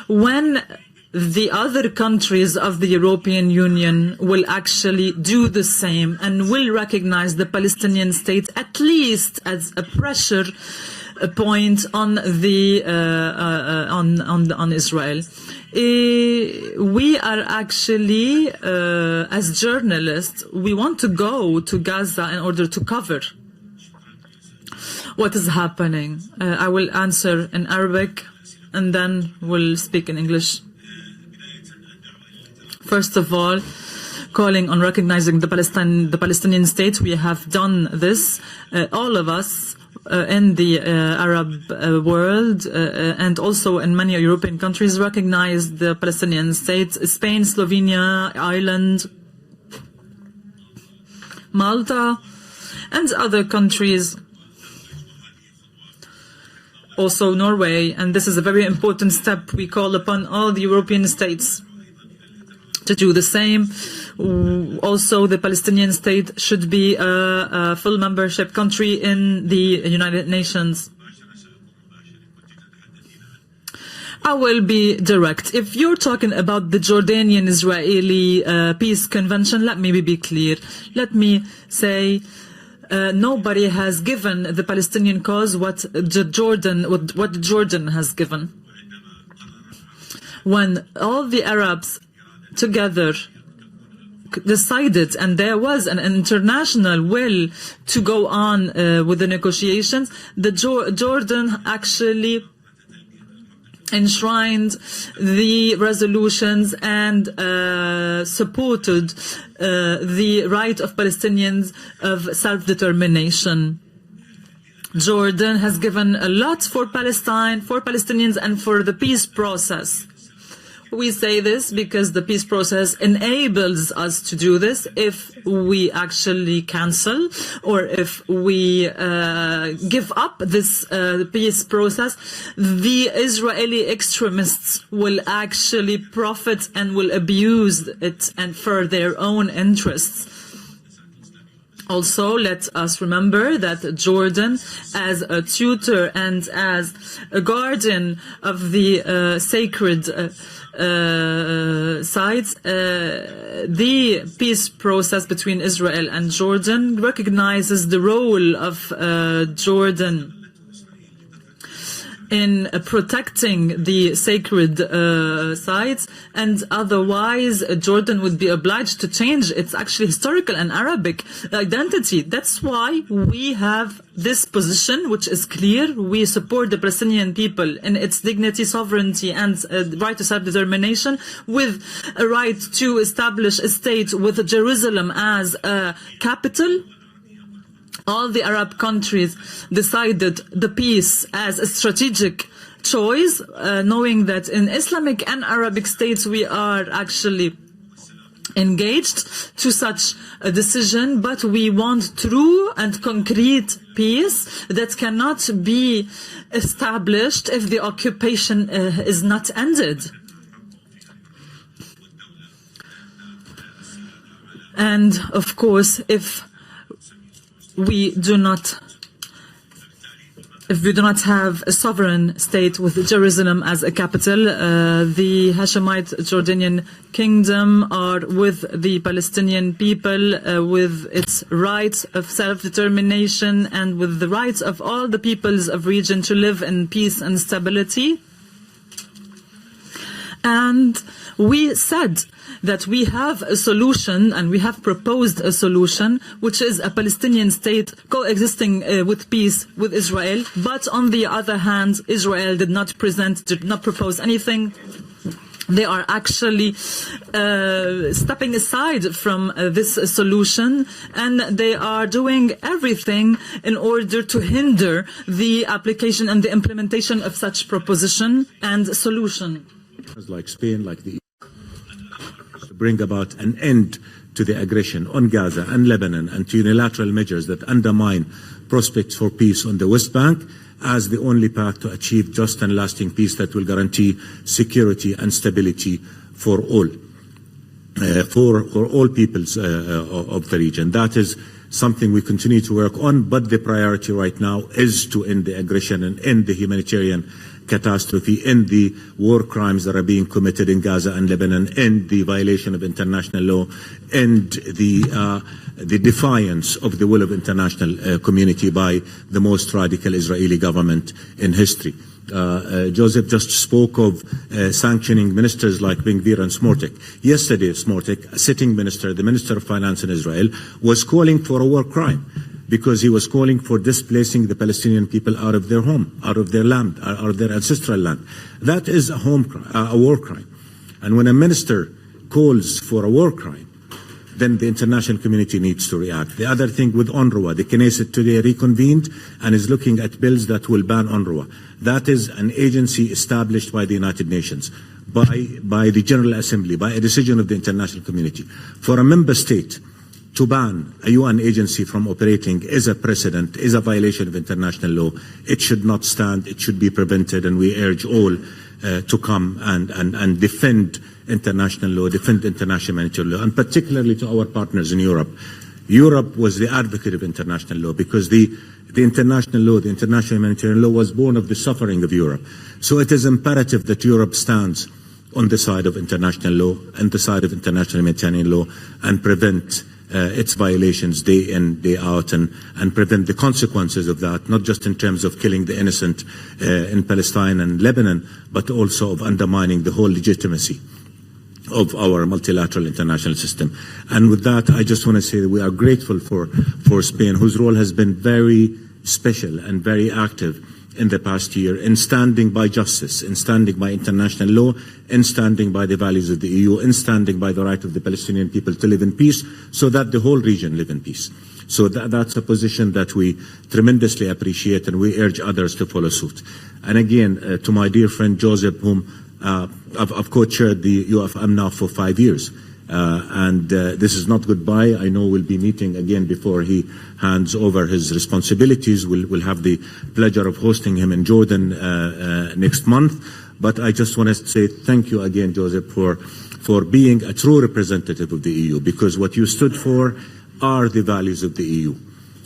when the other countries of the European Union will actually do the same and will recognize the Palestinian state, at least as a pressure point on the on Israel. We are actually, as journalists, we want to go to Gaza in order to cover what is happening. I will answer in Arabic and then we'll speak in English. First of all, calling on recognizing the Palestinian state, we have done this, all of us in the Arab world and also in many European countries recognize the Palestinian state. Spain, Slovenia, Ireland, Malta, and other countries. Also Norway, and this is a very important step. We call upon all the European states to do the same. Also, the Palestinian state should be a full membership country in the United Nations. I will be direct. If you're talking about the Jordanian-Israeli peace convention, let me be clear. Let me say nobody has given the Palestinian cause what Jordan has given. When all the Arabs together decided, and there was an international will to go on with the negotiations, Jordan actually enshrined the resolutions and supported the right of Palestinians of self-determination. Jordan has given a lot for Palestine, for Palestinians, and for the peace process. We say this because the peace process enables us to do this. If we actually cancel or if we give up this peace process, the Israeli extremists will actually profit and will abuse it and for their own interests. Also, let us remember that Jordan, as a tutor and as a guardian of the sacred sites, the peace process between Israel and Jordan recognizes the role of Jordan in protecting the sacred sites, and otherwise Jordan would be obliged to change its actually historical and Arabic identity. That's why we have this position, which is clear. We support the Palestinian people in its dignity, sovereignty, and right to self-determination, with a right to establish a state with Jerusalem as a capital. All the Arab countries decided the peace as a strategic choice, knowing that in Islamic and Arabic states we are actually engaged to such a decision, but we want true and concrete peace that cannot be established if the occupation is not ended. And of course, if we do not have a sovereign state with Jerusalem as a capital, the Hashemite Jordanian kingdom are with the Palestinian people, with its rights of self-determination and with the rights of all the peoples of region to live in peace and stability. And we said that we have a solution, and we have proposed a solution, which is a Palestinian state coexisting with peace with Israel. But on the other hand, Israel did not propose anything. They are actually stepping aside from this solution, and they are doing everything in order to hinder the application and the implementation of such proposition and solution. Like Spain, like the to bring about an end to the aggression on Gaza and Lebanon, and to unilateral measures that undermine prospects for peace on the West Bank as the only path to achieve just and lasting peace that will guarantee security and stability for all peoples of the region. That is something we continue to work on, but the priority right now is to end the aggression and end the humanitarian catastrophe, end the war crimes that are being committed in Gaza and Lebanon, end the violation of international law, end the defiance of the will of international community by the most radical Israeli government in history. Joseph just spoke of sanctioning ministers like Ben-Gvir and Smotrich. Yesterday, Smotrich, a sitting minister, the Minister of Finance in Israel, was calling for a war crime because he was calling for displacing the Palestinian people out of their home, out of their land, out of their ancestral land. That is a war crime. And when a minister calls for a war crime, then the international community needs to react. The other thing with UNRWA, the Knesset today reconvened and is looking at bills that will ban UNRWA. That is an agency established by the United Nations, by the General Assembly, by a decision of the international community. For a member state to ban a UN agency from operating is a precedent, is a violation of international law. It should not stand, it should be prevented, and we urge all to come and defend international law, defend international humanitarian law, and particularly to our partners in Europe. Europe was the advocate of international law because the international law, the international humanitarian law, was born of the suffering of Europe. So it is imperative that Europe stands on the side of international law and the side of international humanitarian law and prevent its violations day in, day out, and prevent the consequences of that, not just in terms of killing the innocent in Palestine and Lebanon, but also of undermining the whole legitimacy of our multilateral international system. And with that, I just want to say that we are grateful for Spain, whose role has been very special and very active in the past year in standing by justice, in standing by international law, in standing by the values of the EU, in standing by the right of the Palestinian people to live in peace so that the whole region live in peace. So that's a position that we tremendously appreciate, and we urge others to follow suit. And again, to my dear friend Joseph, whom I've co-chaired the UFM now for 5 years. This is not goodbye. I know we'll be meeting again before he hands over his responsibilities. We'll have the pleasure of hosting him in Jordan next month. But I just want to say thank you again, Joseph, for being a true representative of the EU, because what you stood for are the values of the EU,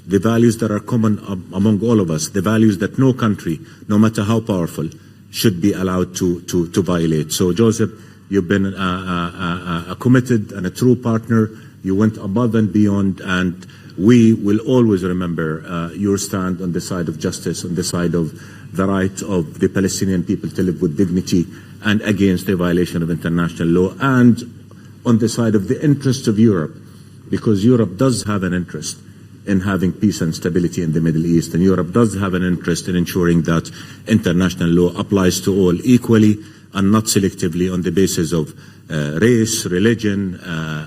the values that are common among all of us, the values that no country, no matter how powerful, should be allowed to violate. So, Joseph, you've been a committed and a true partner. You went above and beyond, and we will always remember your stand on the side of justice, on the side of the right of the Palestinian people to live with dignity and against the violation of international law, and on the side of the interests of Europe, because Europe does have an interest in having peace and stability in the Middle East, and Europe does have an interest in ensuring that international law applies to all equally and not selectively on the basis of race, religion,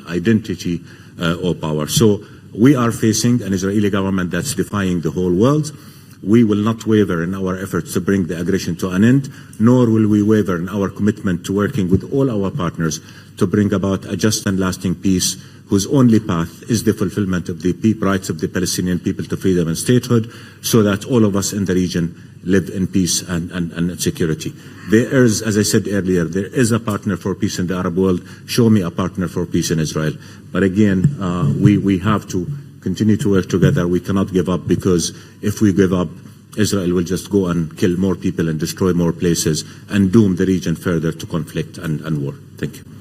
identity, or power. So we are facing an Israeli government that's defying the whole world. We will not waver in our efforts to bring the aggression to an end, nor will we waver in our commitment to working with all our partners to bring about a just and lasting peace whose only path is the fulfillment of the rights of the Palestinian people to freedom and statehood, so that all of us in the region live in peace and security. There is, as I said earlier, there is a partner for peace in the Arab world. Show me a partner for peace in Israel. But again, we have to continue to work together. We cannot give up, because if we give up, Israel will just go and kill more people and destroy more places and doom the region further to conflict and war. Thank you.